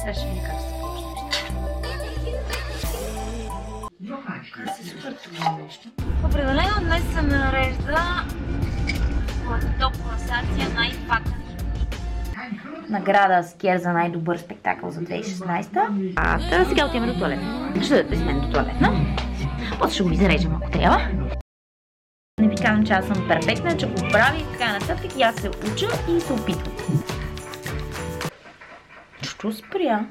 Сега ще видя как се получи нещо. Супер трудно нещо. Определено днес се нарежда топ класация най-факта. Награда Скер за най-добър спектакъл за 2016. Сега отиваме до туалетна. Ще дадете с мен до туалетна. После ще го изрежем, ако трябва. Не ви казвам, че аз съм перфектна, че го правя и така нататък. И аз се уча и се опитвам. Що спря?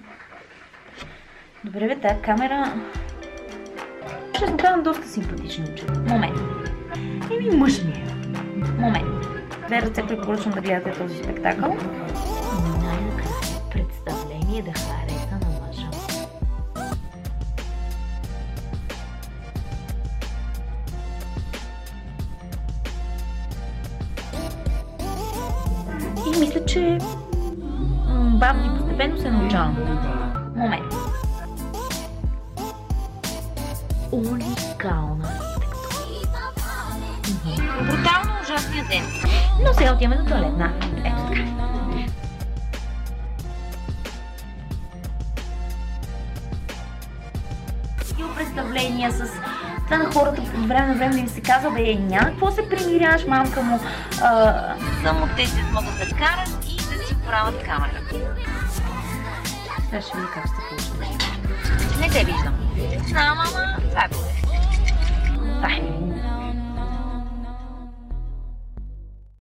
Добре бе, тая камера... Честно казвам, доста симпатични учат. Момент. Мъж ми е. Момент. Две ръце препоръчвам да гледате този спектакъл. Най-накрая представление да хареса на мъжа. И мисля, че бавно и постепенно се научавам. Момент. Уникална архитектура. Брутално ужасния ден. Но сега отиваме до туалетна. Ето така. И представления с това на хората от време на време да им се казва, бе, няма какво се примиряваш, мамка му. Само те се могат да карат и да си правят камерата. Сега ще видя как ще се получи нещо. Не те виждам. Мама, това е добре.